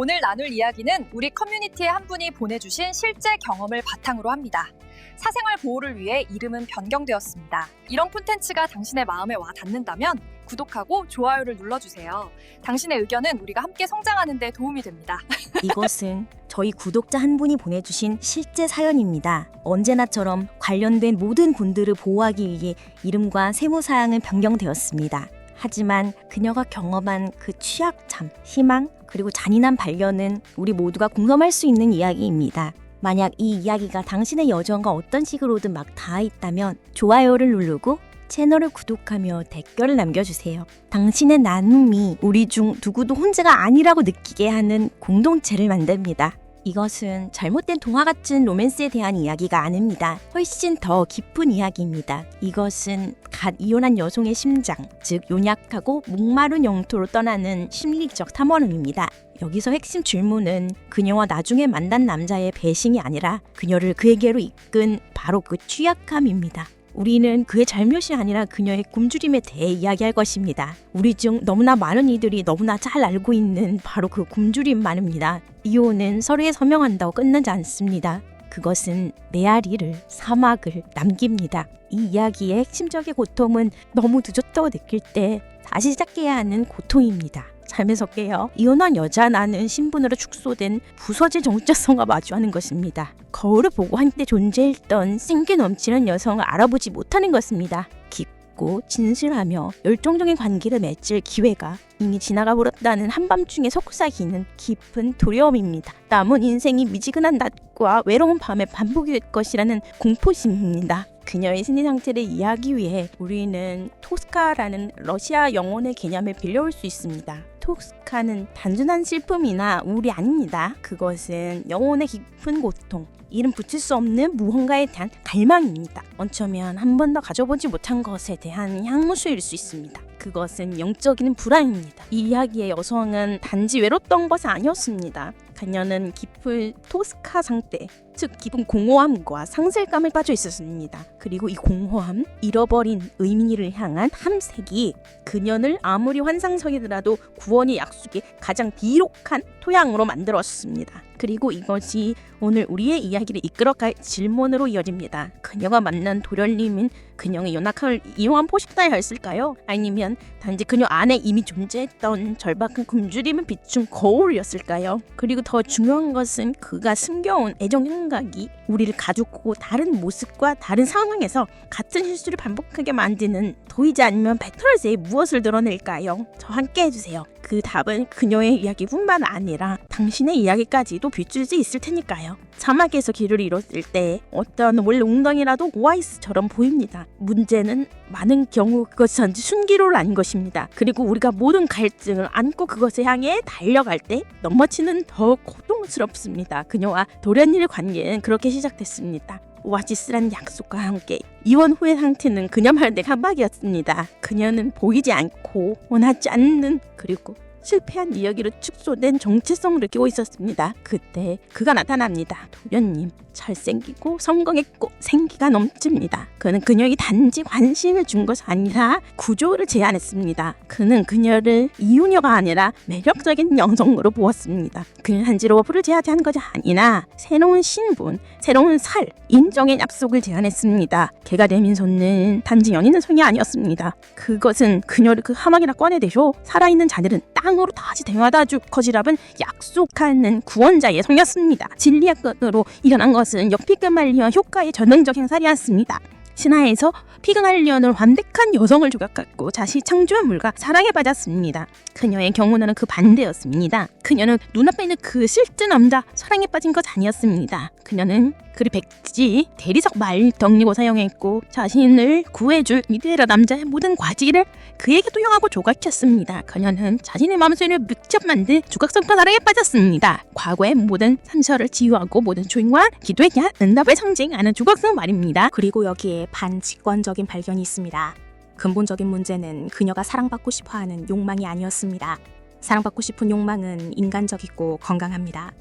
오늘 나눌 이야기는 우리 커뮤니티의 한 분이 보내주신 실제 경험을 바탕으로 합니다. 사생활 보호를 위해 이름은 변경되었습니다. 이런 콘텐츠가 당신의 마음에 와 닿는다면 구독하고 좋아요를 눌러주세요. 당신의 의견은 우리가 함께 성장하는 데 도움이 됩니다. 이것은 저희 구독자 한 분이 보내주신 실제 사연입니다. 언제나처럼 관련된 모든 분들을 보호하기 위해 이름과 세무사항은 변경되었습니다. 하지만 그녀가 경험한 그 취약참, 희망, 그리고 잔인한 발견은 우리 모두가 공감할 수 있는 이야기입니다. 만약 이 이야기가 당신의 여정과 어떤 식으로든 막 닿아있다면 좋아요를 누르고 채널을 구독하며 댓글을 남겨주세요. 당신의 나눔이 우리 중 누구도 혼자가 아니라고 느끼게 하는 공동체를 만듭니다. 이것은 잘못된 동화 같은 로맨스에 대한 이야기가 아닙니다. 훨씬 더 깊은 이야기입니다. 이것은 갓 이혼한 여성의 심장, 즉 연약하고 목마른 영토로 떠나는 심리적 탐험입니다. 여기서 핵심 질문은 그녀와 나중에 만난 남자의 배신이 아니라 그녀를 그에게로 이끈 바로 그 취약함입니다. 우리는 그의 잘못이 아니라 그녀의 굶주림에 대해 이야기할 것입니다. 우리 중 너무나 많은 이들이 너무나 잘 알고 있는 바로 그 굶주림만입니다. 이혼은 서로에 서명한다고 끝나지 않습니다. 그것은 메아리를, 사막을 남깁니다. 이 이야기의 핵심적인 고통은 너무 늦었다고 느낄 때 다시 시작해야 하는 고통입니다. 삶에서 깨어 이혼한 여자라는 신분으로 축소된 부서진 정체성과 마주하는 것입니다. 거울을 보고 한때 존재했던 생기 넘치는 여성을 알아보지 못하는 것입니다. 깊고 진실하며 열정적인 관계를 맺을 기회가 이미 지나가 버렸다는 한밤중에 속삭이는 깊은 두려움입니다. 남은 인생이 미지근한 낮과 외로운 밤의 반복이 될 것이라는 공포심입니다. 그녀의 심리 상태를 이해하기 위해 우리는 토스카라는 러시아 영혼의 개념을 빌려올 수 있습니다. 토스카는 단순한 슬픔이나 우울이 아닙니다. 그것은 영혼의 깊은 고통, 이름 붙일 수 없는 무언가에 대한 갈망입니다. 어쩌면 한 번도 가져보지 못한 것에 대한 향수일 수 있습니다. 그것은 영적인 불안입니다. 이 이야기의 여성은 단지 외롭던 것이 아니었습니다. 그녀는 깊은 토스카 상태, 즉 깊은 공허함과 상실감에 빠져 있었습니다. 그리고 이 공허함, 잃어버린 의미를 향한 탐색이 그녀를 아무리 환상적이더라도 구원의 약속의 가장 비록한 토양으로 만들었습니다. 그리고 이것이 오늘 우리의 이야기를 이끌어갈 질문으로 이어집니다. 그녀가 만난 도련님은 그녀의 연약함을 이용한 포식자였을까요? 아니면 단지 그녀 안에 이미 존재했던 절박한 굶주림을 비춘 거울이었을까요? 그리고 더 중요한 것은 그가 숨겨온 애정 생각이 우리를 가두고 다른 모습과 다른 상황에서 같은 실수를 반복하게 만드는 도이지 않으면 배틀즈에 무엇을 드러낼까요? 저 함께 해주세요. 그 답은 그녀의 이야기뿐만 아니라 당신의 이야기까지도 비출 수 있을 테니까요. 사막에서 길을 잃었을 때 어떤 원래 웅덩이라도 오아시스처럼 보입니다. 문제는 많은 경우 그것이 단지 순기로를 아닌 것입니다. 그리고 우리가 모든 갈증을 안고 그것을 향해 달려갈 때 넘어지는 더 고통스럽습니다. 그녀와 도련님의 관계는 그렇게 시작됐습니다. 오아시스라는 약속과 함께 이혼 후의 상태는 그녀만의 감박이었습니다. 그녀는 보이지 않고 원하지 않는 그리고 실패한 이야기로 축소된 정체성을 느끼고 있었습니다. 그때 그가 나타납니다. 도련님, 잘생기고 성공했고 생기가 넘칩니다. 그는 그녀에게 단지 관심을 준 것이 아니라 구조를 제안했습니다. 그는 그녀를 이유녀가 아니라 매력적인 여성으로 보았습니다. 그는 단지 러브를 제안한 것이 아니라 새로운 신분, 새로운 살, 인정의 약속을 제안했습니다. 개가 내민서는 단지 연인의 성이 아니었습니다. 그것은 그녀를 그 하막이나 꺼내대쇼 살아있는 자들은 땅으로 다시 데려다 줄 것이라는 약속하는 구원자의 성이었습니다. 진리의 끝으로 일어난 것은 역피그말리언 효과의 전능적 행사이었습니다. 신화에서 피그말리언을 완벽한 여성을 조각받고 자신이 창조한 물과 사랑에 빠졌습니다. 그녀의 경우는 그 반대였습니다. 그녀는 눈앞에 있는 그 실제 남자 사랑에 빠진 것 아니었습니다. 그녀는 그를 백지 대리석 말 덕리고 사용했고 자신을 구해줄 이데라 남자의 모든 과지를 그에게 도용하고 조각했습니다. 그녀는 자신의 마음속을 묵적 만든 조각성과 사랑에 빠졌습니다. 과거의 모든 상처를 치유하고 모든 조용과 기도에 대한 응답을 상징하는 조각성 말입니다. 그리고 여기에 반직관적인 발견이 있습니다. 근본적인 문제는 그녀가 사랑받고 싶어하는 욕망이 아니었습니다. 사랑받고 싶은 욕망은 인간적이고 건강합니다.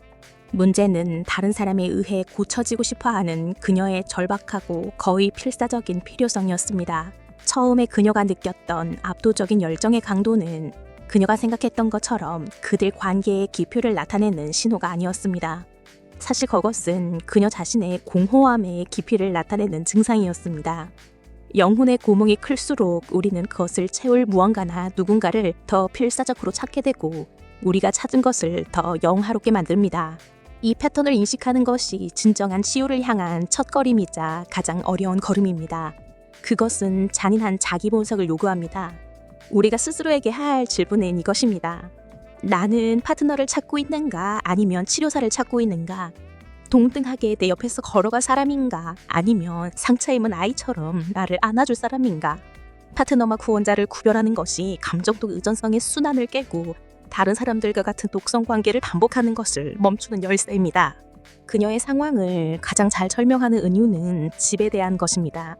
문제는 다른 사람에 의해 고쳐지고 싶어하는 그녀의 절박하고 거의 필사적인 필요성이었습니다. 처음에 그녀가 느꼈던 압도적인 열정의 강도는 그녀가 생각했던 것처럼 그들 관계의 기표를 나타내는 신호가 아니었습니다. 사실 그것은 그녀 자신의 공허함의 깊이를 나타내는 증상이었습니다. 영혼의 구멍이 클수록 우리는 그것을 채울 무언가나 누군가를 더 필사적으로 찾게 되고 우리가 찾은 것을 더 영화롭게 만듭니다. 이 패턴을 인식하는 것이 진정한 치유를 향한 첫걸음이자 가장 어려운 걸음입니다. 그것은 잔인한 자기 분석을 요구합니다. 우리가 스스로에게 할 질문은 이것입니다. 나는 파트너를 찾고 있는가 아니면 치료사를 찾고 있는가? 동등하게 내 옆에서 걸어갈 사람인가 아니면 상처 입은 아이처럼 나를 안아줄 사람인가? 파트너와 구원자를 구별하는 것이 감정적 의존성의 순환을 깨고 다른 사람들과 같은 독성 관계를 반복하는 것을 멈추는 열쇠입니다. 그녀의 상황을 가장 잘 설명하는 이유는 집에 대한 것입니다.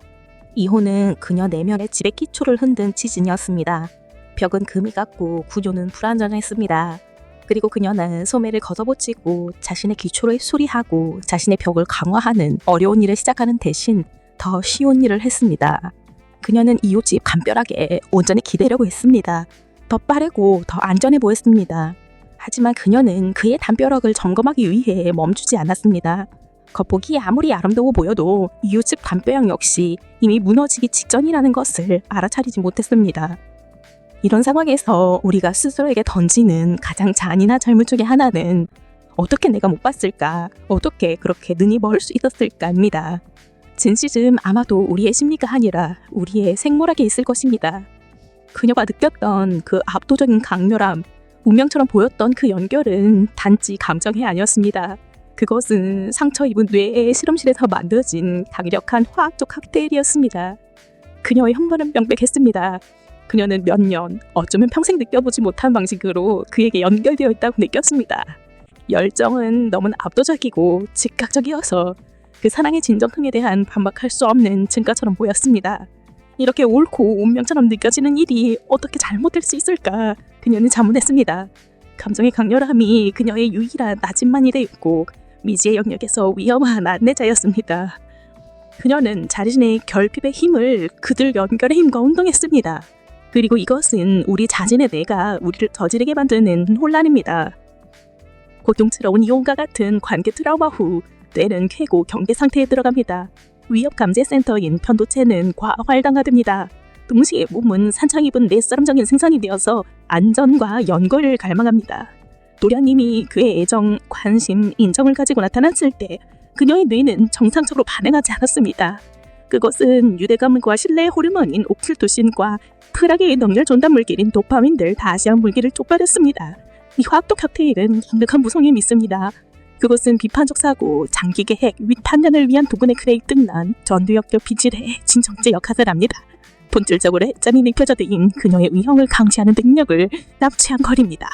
이혼은 그녀 내면의 집의 기초를 흔든 지진이었습니다. 벽은 금이 같고 구조는 불안정했습니다. 그리고 그녀는 소매를 걷어붙이고 자신의 기초를 수리하고 자신의 벽을 강화하는 어려운 일을 시작하는 대신 더 쉬운 일을 했습니다. 그녀는 이웃집 감별하게 온전히 기대려고 했습니다. 더 빠르고 더 안전해 보였습니다. 하지만 그녀는 그의 담벼락을 점검하기 위해 멈추지 않았습니다. 겉보기 아무리 아름다워 보여도 이웃집 담벼락 역시 이미 무너지기 직전이라는 것을 알아차리지 못했습니다. 이런 상황에서 우리가 스스로에게 던지는 가장 잔인한 질문 중에 하나는 어떻게 내가 못 봤을까? 어떻게 그렇게 눈이 멀 수 있었을까입니다. 진실은 아마도 우리의 심리가 아니라 우리의 생물학에 있을 것입니다. 그녀가 느꼈던 그 압도적인 강렬함, 운명처럼 보였던 그 연결은 단지 감정이 아니었습니다. 그것은 상처 입은 뇌의 실험실에서 만들어진 강력한 화학적 칵테일이었습니다. 그녀의 혐오는 명백했습니다. 그녀는 몇 년, 어쩌면 평생 느껴보지 못한 방식으로 그에게 연결되어 있다고 느꼈습니다. 열정은 너무 압도적이고 즉각적이어서 그 사랑의 진정성에 대한 반박할 수 없는 증거처럼 보였습니다. 이렇게 옳고 운명처럼 느껴지는 일이 어떻게 잘못될 수 있을까? 그녀는 자문했습니다. 감정의 강렬함이 그녀의 유일한 나침반이 되었고 미지의 영역에서 위험한 안내자였습니다. 그녀는 자신의 결핍의 힘을 그들 연결의 힘과 운동했습니다. 그리고 이것은 우리 자신의 뇌가 우리를 저지르게 만드는 혼란입니다. 고통스러운 이혼과 같은 관계 트라우마 후 뇌는 쾌고 경계 상태에 들어갑니다. 위협감지센터인 편도체는 과활당화됩니다. 동시에 몸은 산창 입은 뇌사람적인 생산이 되어서 안전과 연결을 갈망합니다. 도련님이 그의 애정, 관심, 인정을 가지고 나타났을 때 그녀의 뇌는 정상적으로 반응하지 않았습니다. 그것은 유대감과 신뢰의 호르몬인 옥실토신과 프라게의 능률 전달 물질인 도파민들 다시한 물질을 촉발했습니다. 이 화학적 칵테일은 강력한 무성에 믿습니다. 그것은 비판적 사고, 장기 계획, 윗 판단을 위한 도군의 크레이 등난 전두역적 비질의 진정제 역할을 합니다. 본질적으로 해점이 느껴져대인 그녀의 의형을 감시하는 능력을 납치한 거리입니다.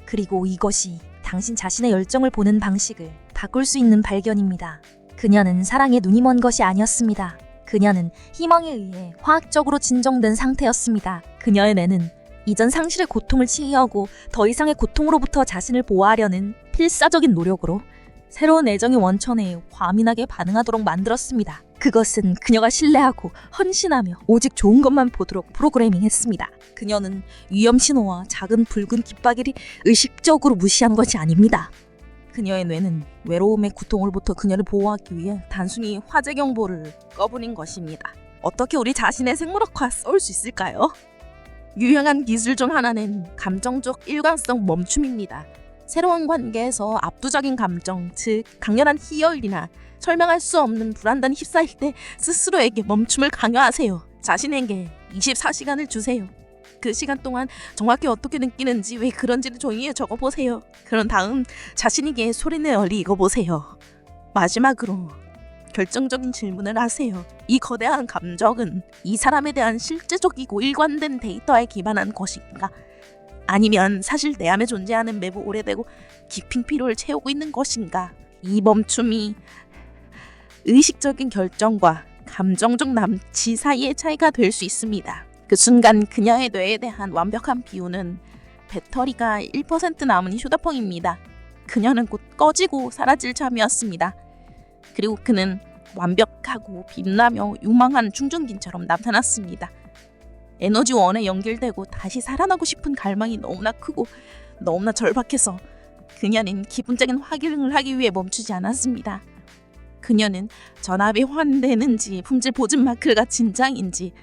그리고 이것이 당신 자신의 열정을 보는 방식을 바꿀 수 있는 발견입니다. 그녀는 사랑에 눈이 먼 것이 아니었습니다. 그녀는 희망에 의해 화학적으로 진정된 상태였습니다. 그녀의 뇌는 이전 상실의 고통을 치유하고 더 이상의 고통으로부터 자신을 보호하려는 필사적인 노력으로 새로운 애정의 원천에 과민하게 반응하도록 만들었습니다. 그것은 그녀가 신뢰하고 헌신하며 오직 좋은 것만 보도록 프로그래밍했습니다. 그녀는 위험 신호와 작은 붉은 깃바퀴를 의식적으로 무시한 것이 아닙니다. 그녀의 뇌는 외로움의 고통으로부터 그녀를 보호하기 위해 단순히 화재 경보를 꺼버린 것입니다. 어떻게 우리 자신의 생물학과 써올 수 있을까요? 유용한 기술 중 하나는 감정적 일관성 멈춤입니다. 새로운 관계에서 압도적인 감정, 즉 강렬한 희열이나 설명할 수 없는 불안감이 휩싸일 때 스스로에게 멈춤을 강요하세요. 자신에게 24시간을 주세요. 그 시간 동안 정확히 어떻게 느끼는지 왜 그런지를 종이에 적어보세요. 그런 다음 자신에게 소리내어 읽어보세요. 마지막으로 결정적인 질문을 하세요. 이 거대한 감정은 이 사람에 대한 실제적이고 일관된 데이터에 기반한 것인가? 아니면 사실 내 안에 존재하는 매우 오래되고 깊은 필요를 채우고 있는 것인가? 이 멈춤이 의식적인 결정과 감정적 남치 사이의 차이가 될 수 있습니다. 그 순간 그녀의 뇌에 대한 완벽한 비유는 배터리가 1% 남은 휴대폰입니다. 그녀는 곧 꺼지고 사라질 참이었습니다. 그리고 그는 완벽하고 빛나며 유망한 충전기처럼 나타났습니다. 에너지원에 연결되고 다시 살아나고 싶은 갈망이 너무나 크고 너무나 절박해서 그녀는 기본적인 확인을 하기 위해 멈추지 않았습니다. 그녀는 전압이 환되는지 품질 보증 마크가 진장인지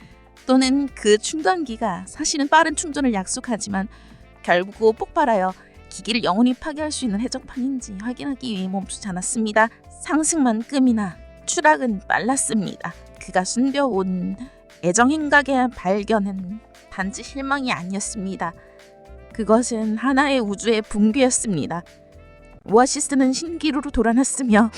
또는 그 충전기가 사실은 빠른 충전을 약속하지만 결국 폭발하여 기기를 영원히 파괴할 수 있는 해적판인지 확인하기 위해 멈추지 않았습니다. 상승만큼이나 추락은 빨랐습니다. 그가 숨겨온 애정행각의 발견은 단지 실망이 아니었습니다. 그것은 하나의 우주의 붕괴였습니다. 오아시스는 신기루로 돌아났으며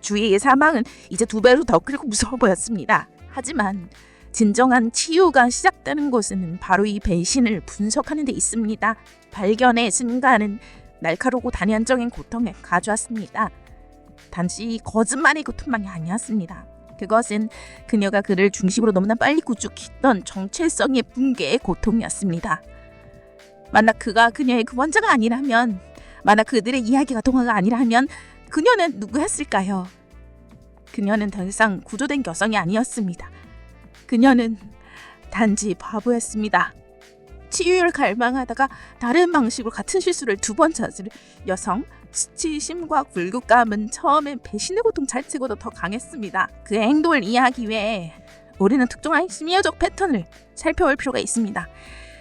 주위의 사망은 이제 2배로 더 크고 무서워 보였습니다. 하지만 진정한 치유가 시작되는 곳은 바로 이 배신을 분석하는 데 있습니다. 발견의 순간은 날카롭고 단연적인 고통을 가져왔습니다. 단지 거짓말의 고통만이 아니었습니다. 그것은 그녀가 그를 중심으로 너무나 빨리 구축했던 정체성의 붕괴의 고통이었습니다. 만약 그가 그녀의 그 원자가 아니라면, 만약 그들의 이야기가 동화가 아니라면 그녀는 누구였을까요? 그녀는 더 이상 구조된 여성이 아니었습니다. 그녀는 단지 바보였습니다. 치유를 갈망하다가 다른 방식으로 같은 실수를 2번 저지른 여성. 수치심과 굴곡감은 처음엔 배신의 고통 자체보다 더 강했습니다. 그의 행동을 이해하기 위해 우리는 특정한 심리적 패턴을 살펴볼 필요가 있습니다.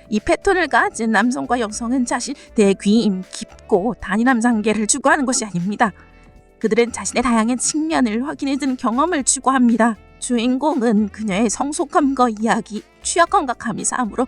이 패턴을 가진 남성과 여성은 자신 대귀임, 깊고 단일한 관계를 추구하는 것이 아닙니다. 그들은 자신의 다양한 측면을 확인해주는 경험을 추구합니다. 주인공은 그녀의 성숙함과 이야기, 취약함과 감이사함으로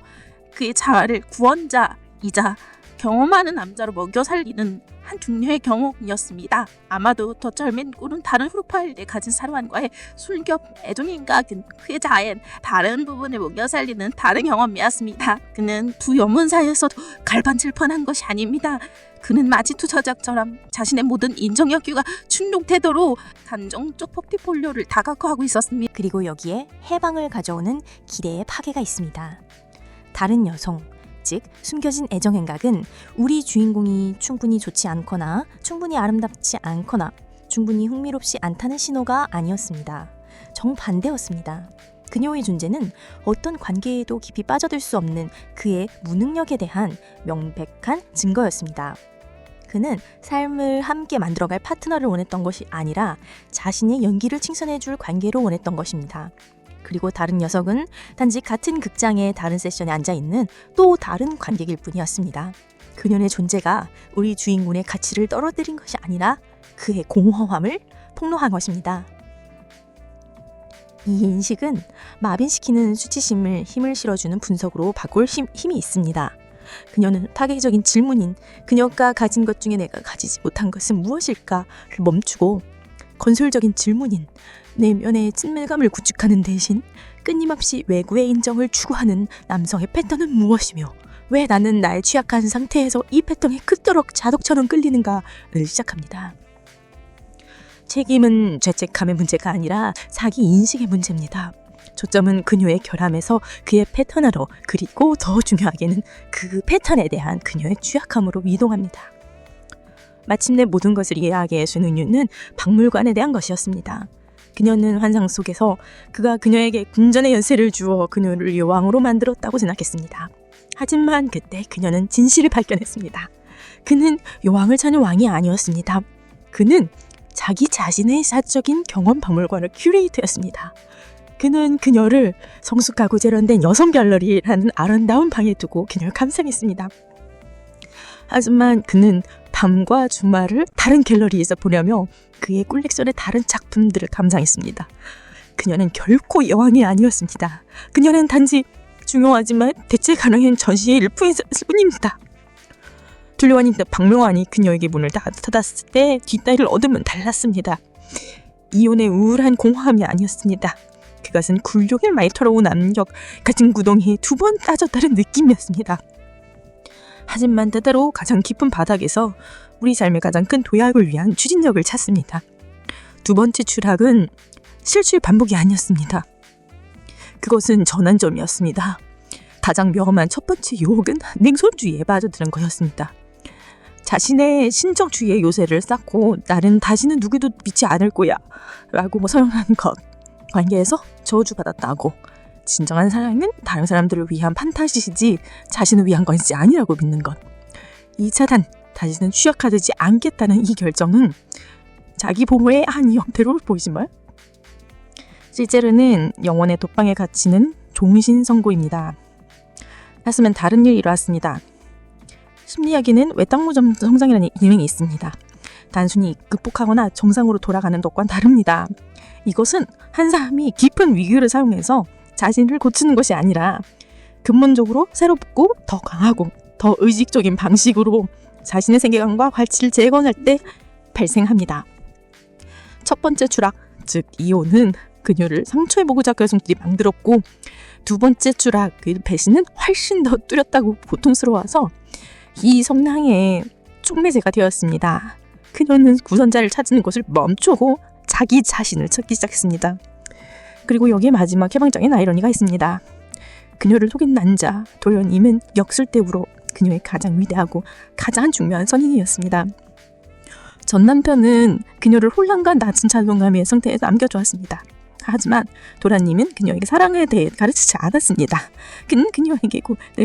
그의 자아를 구원자이자 경험하는 남자로 먹여 살리는 한 중녀의 경험이었습니다. 아마도 더 젊은 꿀은 다른 프로파일에 가진 사람과의 술겹 애정인각은 그의 자아의 다른 부분을 먹여 살리는 다른 경험이었습니다. 그는 두 영혼 사이에서도 갈반질펀한 것이 아닙니다. 그는 마치 투저작처럼 자신의 모든 인정욕구가 충족되도록 감정적 포트폴리오를 다각화하고 있었습니다. 그리고 여기에 해방을 가져오는 기대의 파괴가 있습니다. 다른 여성, 즉 숨겨진 애정행각은 우리 주인공이 충분히 좋지 않거나 충분히 아름답지 않거나 충분히 흥미롭지 않다는 신호가 아니었습니다. 정반대였습니다. 그녀의 존재는 어떤 관계에도 깊이 빠져들 수 없는 그의 무능력에 대한 명백한 증거였습니다. 그는 삶을 함께 만들어갈 파트너를 원했던 것이 아니라 자신의 연기를 칭찬해줄 관계로 원했던 것입니다. 그리고 다른 녀석은 단지 같은 극장의 다른 세션에 앉아있는 또 다른 관객일 뿐이었습니다. 그녀의 존재가 우리 주인공의 가치를 떨어뜨린 것이 아니라 그의 공허함을 폭로한 것입니다. 이 인식은 마빈시키는 수치심을 힘을 실어주는 분석으로 바꿀 힘이 있습니다. 그녀는 파괴적인 질문인 그녀가 가진 것 중에 내가 가지지 못한 것은 무엇일까를 멈추고 건설적인 질문인 내면의 친밀감을 구축하는 대신 끊임없이 외구의 인정을 추구하는 남성의 패턴은 무엇이며 왜 나는 나의 취약한 상태에서 이 패턴에 그토록 자독처럼 끌리는가를 시작합니다. 책임은 죄책감의 문제가 아니라 자기 인식의 문제입니다. 초점은 그녀의 결함에서 그의 패턴으로, 그리고 더 중요하게는 그 패턴에 대한 그녀의 취약함으로 이동합니다. 마침내 모든 것을 이해하게 해준 이유는 박물관에 대한 것이었습니다. 그녀는 환상 속에서 그가 그녀에게 군전의 연세를 주어 그녀를 여왕으로 만들었다고 생각했습니다. 하지만 그때 그녀는 진실을 발견했습니다. 그는 여왕을 찾는 왕이 아니었습니다. 그는 자기 자신의 사적인 경험 박물관을 큐레이터였습니다. 그는 그녀를 성숙하고 세련된 여성 갤러리라는 아름다운 방에 두고 그녀를 감상했습니다. 하지만 그는 밤과 주말을 다른 갤러리에서 보내며 그의 콜렉션의 다른 작품들을 감상했습니다. 그녀는 결코 여왕이 아니었습니다. 그녀는 단지 중요하지만 대체 가능한 전시의 일부였을 뿐입니다. 둘러와인 박물관이 그녀에게 문을 닫았을 때 뒷다리를 얻으면 달랐습니다. 이혼의 우울한 공허함이 아니었습니다. 그것은 굴욕을 많이 털어온 압력, 가진 구덩이에 2번 따졌다는 느낌이었습니다. 하지만 때때로 가장 깊은 바닥에서 우리 삶의 가장 큰 도약을 위한 추진력을 찾습니다. 2번째 추락은 실수의 반복이 아니었습니다. 그것은 전환점이었습니다. 가장 명함한 첫 번째 유혹은 냉소주의에 빠져드는 거였습니다. 자신의 신정주의의 요새를 쌓고 나는 다시는 누구도 믿지 않을 거야 라고 선언하는 것, 관계에서 저주받았다고 진정한 사랑은 다른 사람들을 위한 판타지이지 자신을 위한 것이 아니라고 믿는 것. 2차 단, 다시는 취약하지 않겠다는 이 결정은 자기 보호의 한 형태로 보이지만 실제로는 영혼의 독방에 갇히는 종신선고입니다. 하지만 다른 일이 일어났습니다. 심리학에는 외딴무점 성장이라는 이름이 있습니다. 단순히 극복하거나 정상으로 돌아가는 것과는 다릅니다. 이것은 한 사람이 깊은 위기를 사용해서 자신을 고치는 것이 아니라 근본적으로 새롭고 더 강하고 더 의식적인 방식으로 자신의 세계관과 가치를 재건할 때 발생합니다. 첫 번째 추락, 즉 이혼은 그녀를 상처해보고자 여성들이 만들었고, 두 번째 추락, 그 배신은 훨씬 더 뚜렷하고 고통스러워서 이 성향의 촉매제가 되었습니다. 그녀는 구선자를 찾는 것을 멈추고 자기 자신을 찾기 시작했습니다. 그리고 여기에 마지막 해방적인 아이러니가 있습니다. 그녀를 속인 남자 도련님은 역술대우로 그녀의 가장 위대하고 가장 중요한 선인이었습니다. 전 남편은 그녀를 혼란과 낮은 자존감의 상태에 남겨주었습니다. 하지만 도련님은 그녀에게 사랑에 대해 가르치지 않았습니다. 그는 그녀에게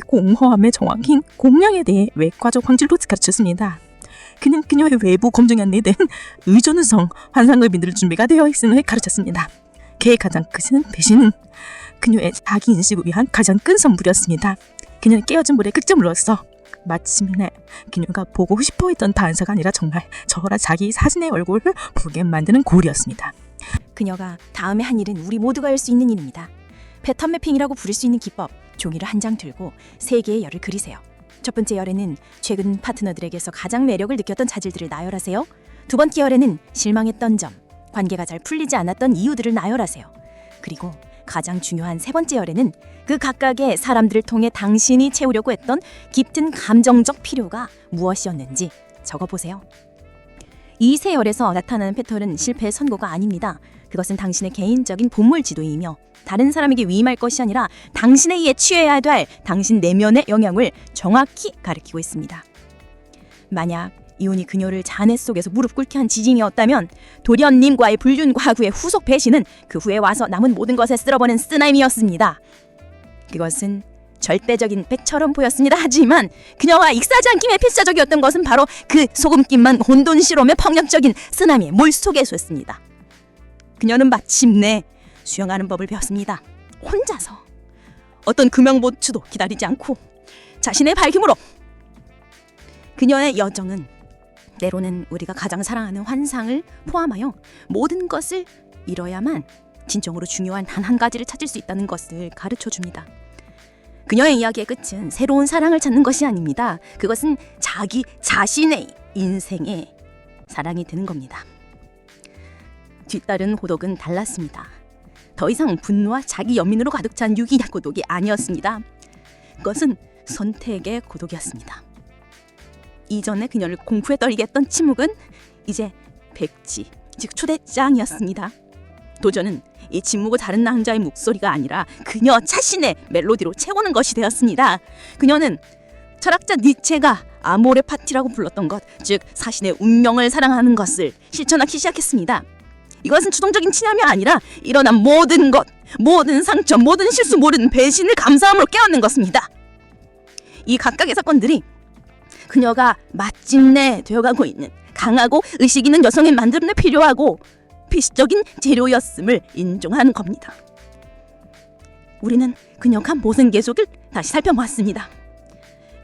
공허함의 정확히 공명에 대해 외과적 황질로 가르쳤습니다. 그는 그녀의 외부 검증이 안 된 의존성 환상을 믿을 준비가 되어 있음을 가르쳤습니다. 그의 가장 큰 배신은 그녀의 자기 인식을 위한 가장 큰 선물이었습니다. 그녀는 깨어진 물에 끝점으로써 마침내 그녀가 보고 싶어했던 반사가 아니라 정말 저라 자기 사진의 얼굴을 보게 만드는 고리였습니다. 그녀가 다음에 한 일은 우리 모두가 할 수 있는 일입니다. 패턴 매핑이라고 부를 수 있는 기법, 종이를 한 장 들고 3개의 열을 그리세요. 첫 번째 열에는 최근 파트너들에게서 가장 매력을 느꼈던 자질들을 나열하세요. 두 번째 열에는 실망했던 점, 관계가 잘 풀리지 않았던 이유들을 나열하세요. 그리고 가장 중요한 세 번째 열에는 그 각각의 사람들을 통해 당신이 채우려고 했던 깊은 감정적 필요가 무엇이었는지 적어보세요. 이 세 열에서 나타나는 패턴은 실패의 선고가 아닙니다. 그것은 당신의 개인적인 본물 지도이며 다른 사람에게 위임할 것이 아니라 당신에 의해 취해야 될 당신 내면의 영향을 정확히 가리키고 있습니다. 만약 이혼이 그녀를 잔해 속에서 무릎 꿇게 한 지짐이었다면 도련님과의 불륜과 그의 후속 배신은 그 후에 와서 남은 모든 것에 쓸어버린 쓰나임이었습니다. 그것은 절대적인 백처럼 보였습니다. 하지만 그녀와 익사지 않기에 필사적이었던 것은 바로 그 소금기만 혼돈시로며 폭력적인 쓰나미의 물속에서였습니다. 그녀는 마침내 수영하는 법을 배웠습니다. 혼자서 어떤 금형보츠도 기다리지 않고 자신의 발김으로. 그녀의 여정은 때로는 우리가 가장 사랑하는 환상을 포함하여 모든 것을 잃어야만 진정으로 중요한 단 한 가지를 찾을 수 있다는 것을 가르쳐줍니다. 그녀의 이야기의 끝은 새로운 사랑을 찾는 것이 아닙니다. 그것은 자기 자신의 인생의 사랑이 되는 겁니다. 뒤따른 고독은 달랐습니다. 더 이상 분노와 자기 연민으로 가득 찬 유기적 고독이 아니었습니다. 그것은 선택의 고독이었습니다. 이전에 그녀를 공포에 떨게 했던 침묵은 이제 백지, 즉 초대장이었습니다. 도전은 이 침묵을 다른 남자의 목소리가 아니라 그녀 자신의 멜로디로 채우는 것이 되었습니다. 그녀는 철학자 니체가 아모레 파티라고 불렀던 것, 즉 자신의 운명을 사랑하는 것을 실천하기 시작했습니다. 이것은 주동적인 친함이 아니라 일어난 모든 것, 모든 상처, 모든 실수, 모든 배신을 감사함으로 깨닫는 것입니다. 이 각각의 사건들이 그녀가 마침내 되어가고 있는 강하고 의식 있는 여성의 만듦에 필요하고 필수적인 재료였음을 인정하는 겁니다. 우리는 그녀가 모든 계속을 다시 살펴보았습니다.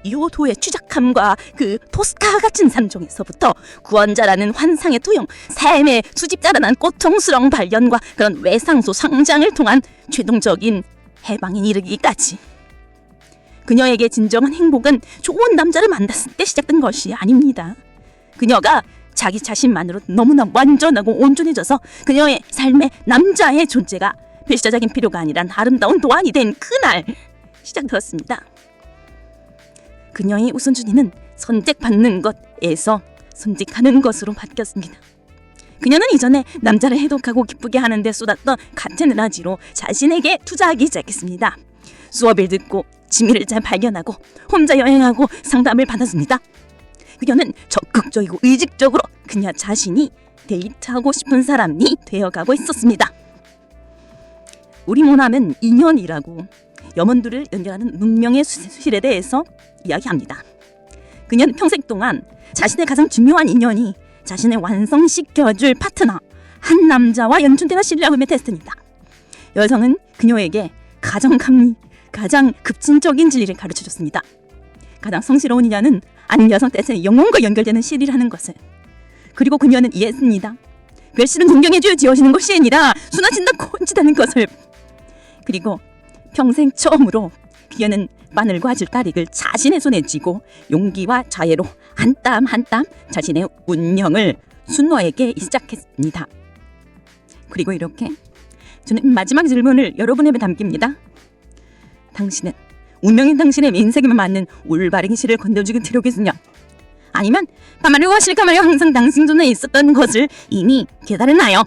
요도의 추잡함과 그 토스카 같은 산종에서부터 구원자라는 환상의 투영, 삶의 수집자라는 고통스러운 발견과 그런 외상소 성장을 통한 최종적인 해방에 이르기까지. 그녀에게 진정한 행복은 좋은 남자를 만났을 때 시작된 것이 아닙니다. 그녀가 자기 자신만으로 너무나 완전하고 온전해져서 그녀의 삶의 남자의 존재가 필사적인 필요가 아니란 아름다운 도안이 된 그날 시작되었습니다. 그녀의 우선순위는 선택받는 것에서 선택하는 것으로 바뀌었습니다. 그녀는 이전에 남자를 해독하고 기쁘게 하는 데 쏟았던 같은 에너지로 자신에게 투자하기 시작했습니다. 수업을 듣고 지미를 잘 발견하고 혼자 여행하고 상담을 받았습니다. 그녀는 적극적이고 의식적으로 그녀 자신이 데이트하고 싶은 사람이 되어가고 있었습니다. 우리 모남은 인연이라고 염원들을 연결하는 운명의 수실에 대해서 이야기합니다. 그녀는 평생 동안 자신의 가장 중요한 인연이 자신을 완성시켜줄 파트너 한 남자와 연출되는 신뢰함을 테스트입니다. 여성은 그녀에게 가장 급진적인 진리를 가르쳐줬습니다. 가장 성스러운 인연은 아닌 여성 때문에 영혼과 연결되는 실이라는 것을. 그리고 그녀는 이해했습니다. 별실은 존경해줘야 지어지는 것이 아니라 순화진다 곤지다는 것을. 그리고 평생 처음으로 그녀는 바늘과 줄다리를 자신의 손에 쥐고 용기와 자애로 한 땀 한 땀 자신의 운명을 순화에게 시작했습니다. 그리고 이렇게 저는 마지막 질문을 여러분에게 남깁니다. 당신은 운명인 당신의 인생에만 맞는 올바른 실을 건져주기 드려겠으냐? 아니면 파마르와 실카마르 항상 당신 손에 있었던 것을 이미 깨달았나요?